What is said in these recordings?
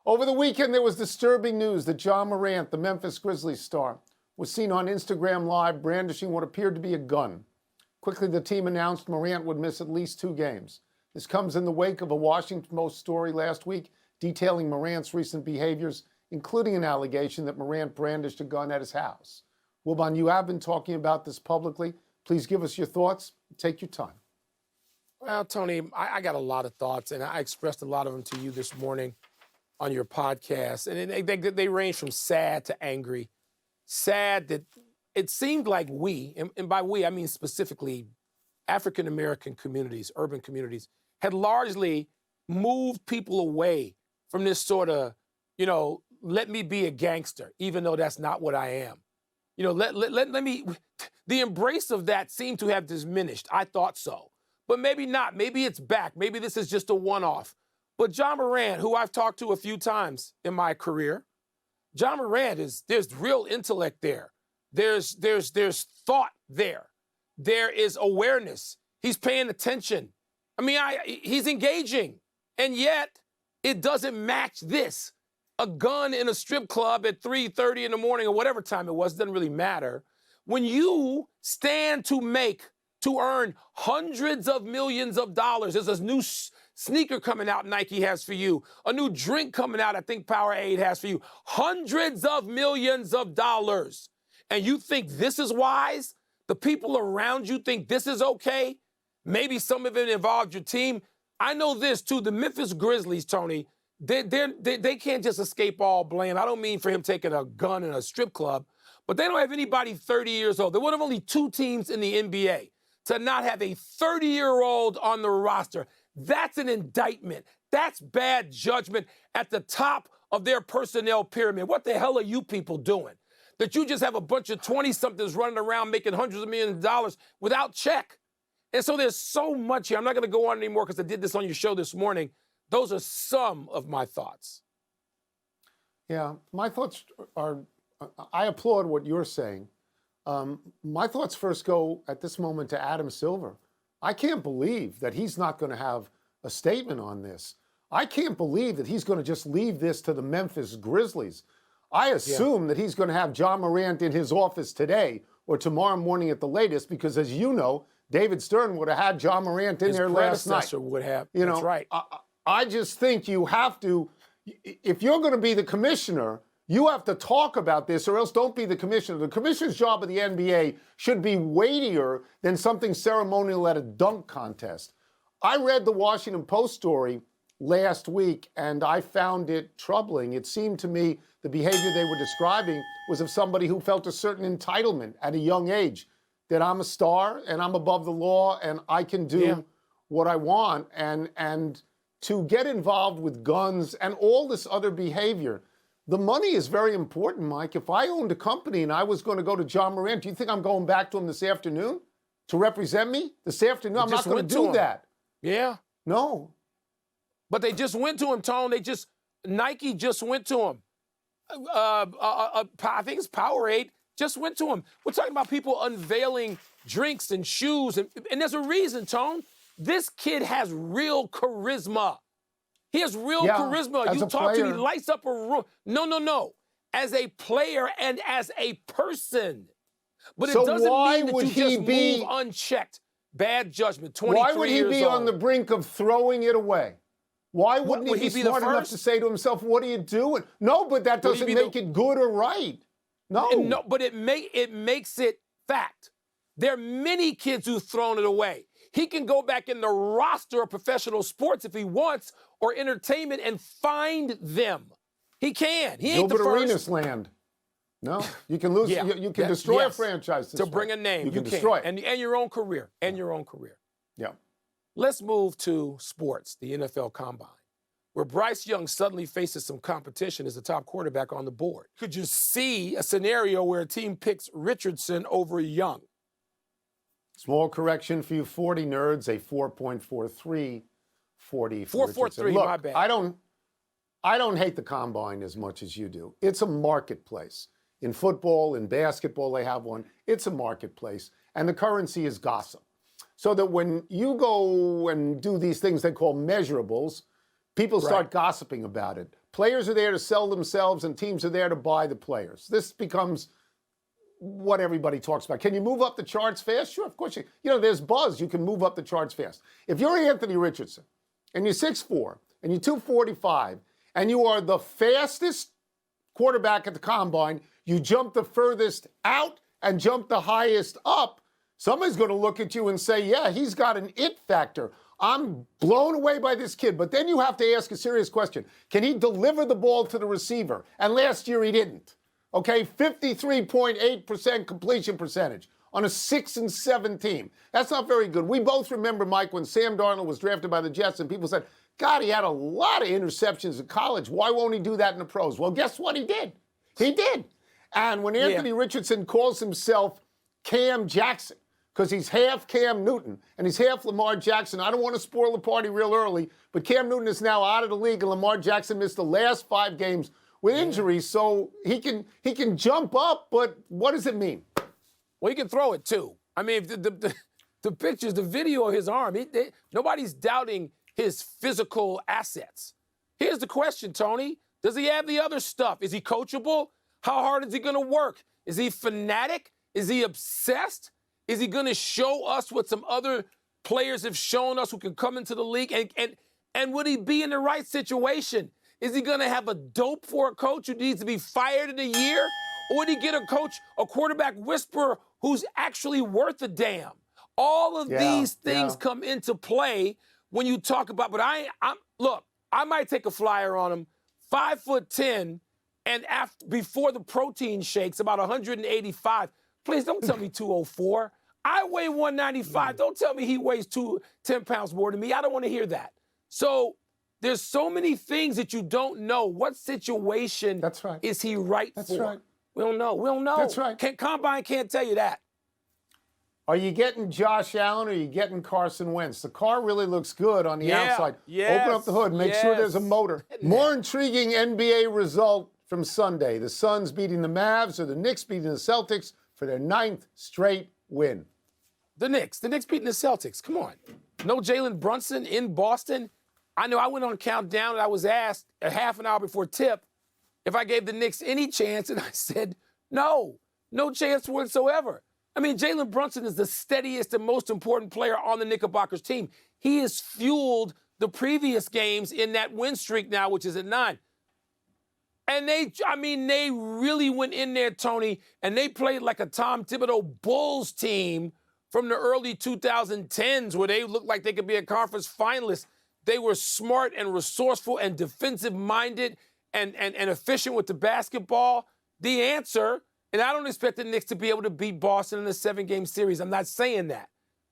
Over the weekend, there was disturbing news that Ja Morant, the Memphis Grizzlies star, was seen on Instagram Live brandishing what appeared to be a gun. Quickly, the team announced Morant would miss at least 2 games. This comes in the wake of a Washington Post story last week detailing Morant's recent behaviors, including an allegation that Morant brandished a gun at his house. Wilbon, you have been talking about this publicly. Please give us your thoughts. Take your time. Well, Tony, I got a lot of thoughts, and I expressed a lot of them to you this morning on your podcast. And they range from sad to angry. Sad that it seemed like we, and by we, I mean specifically African-American communities, urban communities, had largely moved people away from this sort of, let me be a gangster, even though that's not what I am. Let me, the embrace of that seemed to have diminished. I thought so. But maybe not. Maybe it's back. Maybe this is just a one-off. But Ja Morant, who I've talked to a few times in my career, Ja Morant there's real intellect there. There's thought there. There is awareness. He's paying attention. I mean, he's engaging. And yet, it doesn't match this. A gun in a strip club at 3:30 in the morning or whatever time it was, doesn't really matter. When you stand to earn hundreds of millions of dollars, there's a new sneaker coming out Nike has for you, a new drink coming out I think Powerade has for you, hundreds of millions of dollars. And you think this is wise? The people around you think this is okay? Maybe some of it involved your team. I know this too, the Memphis Grizzlies, Tony, they can't just escape all blame. I don't mean for him taking a gun in a strip club, but they don't have anybody 30 years old. They're one of only 2 teams in the NBA to not have a 30-year-old on the roster. That's an indictment. That's bad judgment at the top of their personnel pyramid. What the hell are you people doing? That you just have a bunch of 20-somethings running around making hundreds of millions of dollars without check. And so there's so much here. I'm not going to go on anymore because I did this on your show this morning. Those are some of my thoughts. Yeah, my thoughts are, I applaud what you're saying. My thoughts first go at this moment to Adam Silver. I can't believe that he's not going to have a statement on this. I can't believe that he's going to just leave this to the Memphis Grizzlies. I assume that he's going to have Ja Morant in his office today or tomorrow morning at the latest because, as you know, David Stern would have had Ja Morant in there last night. Would have. That's right. I just think you have to, if you're going to be the commissioner, you have to talk about this or else don't be the commissioner. The commissioner's job of the NBA should be weightier than something ceremonial at a dunk contest. I read the Washington Post story last week and I found it troubling. It seemed to me the behavior they were describing was of somebody who felt a certain entitlement at a young age, that I'm a star and I'm above the law and I can do what I want. And to get involved with guns and all this other behavior, the money is very important, Mike. If I owned a company and I was going to go to Ja Morant, do you think I'm going back to him this afternoon to represent me? This afternoon, I'm not going to do that. Yeah. No. But they just went to him, Tone. Nike just went to him. I think it's Powerade just went to him. We're talking about people unveiling drinks and shoes. And there's a reason, Tone. This kid has real charisma. He has real charisma. You talk to him, he lights up a room. No. As a player and as a person. But it doesn't mean that you just move unchecked. Bad judgment, 23 years old. Why would he be on the brink of throwing it away? Why wouldn't he be smart enough to say to himself, what are you doing? No, but that doesn't make it good or right. No. But it makes it fact. There are many kids who've thrown it away. He can go back in the roster of professional sports if he wants, or entertainment, and find them. He can. He ain't the first. Arenas land. No, you can lose. You can destroy a franchise to bring a name. You can destroy it. And your own career. And your own career. Yeah. Let's move to sports, the NFL Combine, where Bryce Young suddenly faces some competition as the top quarterback on the board. Could you see a scenario where a team picks Richardson over Young? Small correction for you 40 nerds, a 4.43 40 for 4.43, Look, my bad. I don't hate the Combine as much as you do. It's a marketplace. In football, in basketball, they have one. It's a marketplace. And the currency is gossip. So that when you go and do these things they call measurables, people start gossiping about it. Players are there to sell themselves, and teams are there to buy the players. This becomes what everybody talks about. Can you move up the charts fast? Sure, of course. There's buzz. You can move up the charts fast. If you're Anthony Richardson, and you're 6'4", and you're 245, and you are the fastest quarterback at the combine, you jump the furthest out and jump the highest up, somebody's going to look at you and say, yeah, he's got an it factor. I'm blown away by this kid. But then you have to ask a serious question. Can he deliver the ball to the receiver? And last year he didn't. Okay, 53.8% completion percentage on a 6-7 team. That's not very good. We both remember, Mike, when Sam Darnold was drafted by the Jets and people said, God, he had a lot of interceptions in college. Why won't he do that in the pros? Well, guess what he did? He did. And when Anthony Richardson calls himself Cam Jackson, because he's half Cam Newton and he's half Lamar Jackson, I don't want to spoil the party real early, but Cam Newton is now out of the league and Lamar Jackson missed the last 5 games with injuries, so he can jump up, but what does it mean? Well, he can throw it too. I mean, the pictures, the video of his arm, nobody's doubting his physical assets. Here's the question, Tony. Does he have the other stuff? Is he coachable? How hard is he going to work? Is he fanatic? Is he obsessed? Is he going to show us what some other players have shown us who can come into the league? And would he be in the right situation? Is he going to have a dope for a coach who needs to be fired in a year? Or would he get a quarterback whisperer who's actually worth a damn? All of these things come into play when you talk about, but look, I might take a flyer on him, 5'10", and before the protein shakes, about 185. Please don't tell me 204. I weigh 195. Don't tell me he weighs 10 pounds more than me. I don't want to hear that. So there's so many things that you don't know. What situation is he right for? That's right. We don't know. We don't know. That's right. Combine can't tell you that. Are you getting Josh Allen or are you getting Carson Wentz? The car really looks good on the outside. Yes, open up the hood, make sure there's a motor. More intriguing NBA result from Sunday. The Suns beating the Mavs or the Knicks beating the Celtics for their 9th straight win. The Knicks beating the Celtics. Come on. No Jalen Brunson in Boston. I know I went on Countdown and I was asked a half an hour before tip if I gave the Knicks any chance, and I said, no chance whatsoever. I mean, Jalen Brunson is the steadiest and most important player on the Knickerbockers team. He has fueled the previous games in that win streak now, which is at 9. And they really went in there, Tony, and they played like a Tom Thibodeau Bulls team from the early 2010s where they looked like they could be a conference finalist. They were smart and resourceful and defensive-minded and efficient with the basketball. The answer, and I don't expect the Knicks to be able to beat Boston in a 7-game series. I'm not saying that.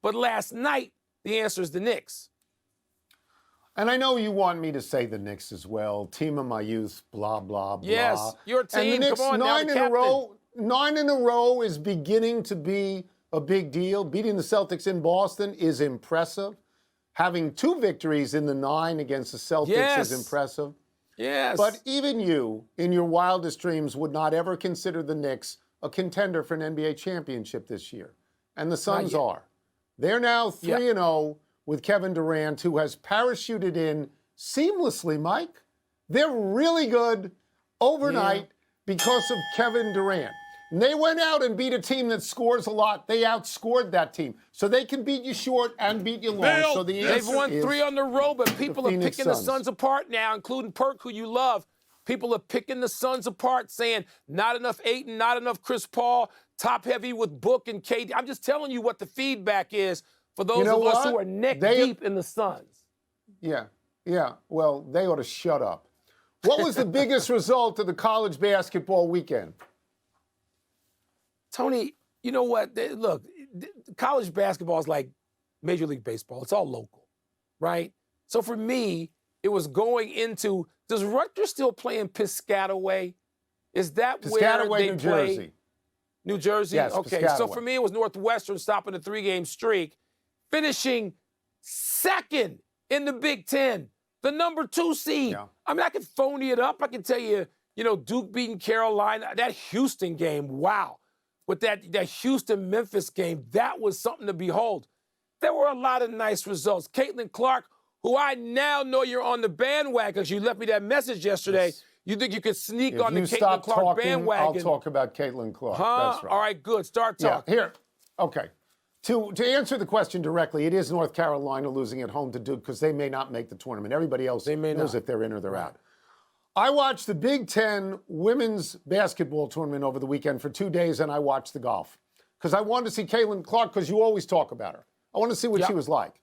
But last night, the answer is the Knicks. And I know you want me to say the Knicks as well. Team of my youth, blah, blah, blah. Yes, your team. And the Knicks, come on, 9 in a row is beginning to be a big deal. Beating the Celtics in Boston is impressive. Having 2 victories in the 9 against the Celtics is impressive. Yes. But even you, in your wildest dreams, would not ever consider the Knicks a contender for an NBA championship this year. And the Suns are. They're now 3-0 with Kevin Durant, who has parachuted in seamlessly, Mike. They're really good overnight because of Kevin Durant. And they went out and beat a team that scores a lot. They outscored that team. So they can beat you short and beat you long. So they've won 3 on the road, but people are picking the Suns apart now, including Perk, who you love. People are picking the Suns apart, saying not enough Ayton, not enough Chris Paul, top heavy with Book and KD. I'm just telling you what the feedback is for those of us who are neck deep in the Suns. Yeah. Well, they ought to shut up. What was the biggest result of the college basketball weekend? Tony, you know what? Look, college basketball is like Major League Baseball. It's all local, right? So for me, it was going into, does Rutgers still play in Piscataway? Is that where they New play? Jersey. New Jersey? Yes, okay, Piscataway. So for me, it was Northwestern stopping a 3-game streak, finishing 2nd in the Big Ten, the number 2 seed. Yeah. I mean, I can phony it up. I can tell you, Duke beating Carolina. That Houston game, wow. With that Houston-Memphis game, that was something to behold. There were a lot of nice results. Caitlin Clark, who I now know you're on the bandwagon because you left me that message yesterday. Yes. You think you could sneak If on the you Caitlin stop Clark talking, bandwagon? I'll talk about Caitlin Clark. Huh? That's right. All right, good. Start talking. Yeah, here. Okay. To answer the question directly, it is North Carolina losing at home to Duke because they may not make the tournament. Everybody else knows if they're in or they're out. I watched the Big Ten women's basketball tournament over the weekend for 2 days, and I watched the golf because I wanted to see Caitlin Clark because you always talk about her. I want to see what she was like.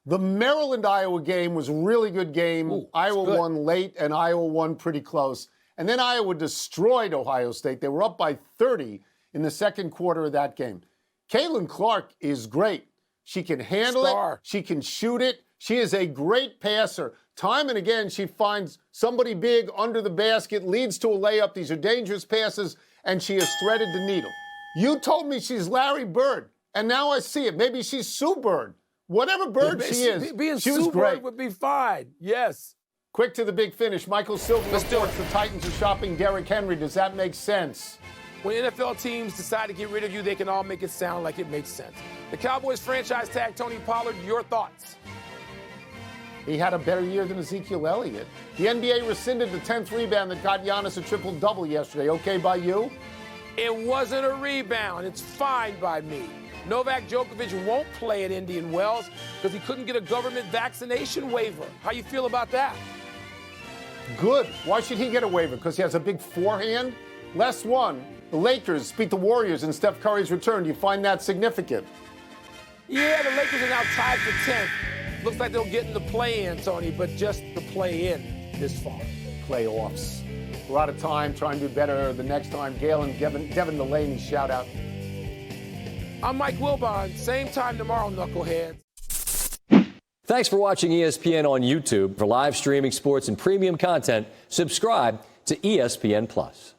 The Maryland-Iowa game was a really good game. Ooh, Iowa won late, and Iowa won pretty close. And then Iowa destroyed Ohio State. They were up by 30 in the second quarter of that game. Caitlin Clark is great. She can handle it. She can shoot it. She is a great passer. Time and again, she finds somebody big under the basket, leads to a layup. These are dangerous passes, and she has threaded the needle. You told me she's Larry Bird, and now I see it. Maybe she's Sue Bird. Whatever bird she is, being she was Sue great. Bird would be fine. Yes. Quick to the big finish. Michael Silver reports the Titans are shopping Derrick Henry. Does that make sense? When NFL teams decide to get rid of you, they can all make it sound like it makes sense. The Cowboys franchise tag Tony Pollard. Your thoughts? He had a better year than Ezekiel Elliott. The NBA rescinded the 10th rebound that got Giannis a triple-double yesterday. Okay by you? It wasn't a rebound. It's fine by me. Novak Djokovic won't play at Indian Wells because he couldn't get a government vaccination waiver. How you feel about that? Good. Why should he get a waiver? Because he has a big forehand? Last one. The Lakers beat the Warriors in Steph Curry's return. Do you find that significant? Yeah, the Lakers are now tied for 10th. Looks like they'll get in the play-in, Tony, but just the play-in this far. Playoffs. We're out of time. Try and do better the next time. Gail and Devin Delaney, shout out. I'm Mike Wilbon. Same time tomorrow, knuckleheads. Thanks for watching ESPN on YouTube. For live streaming sports and premium content, subscribe to ESPN+.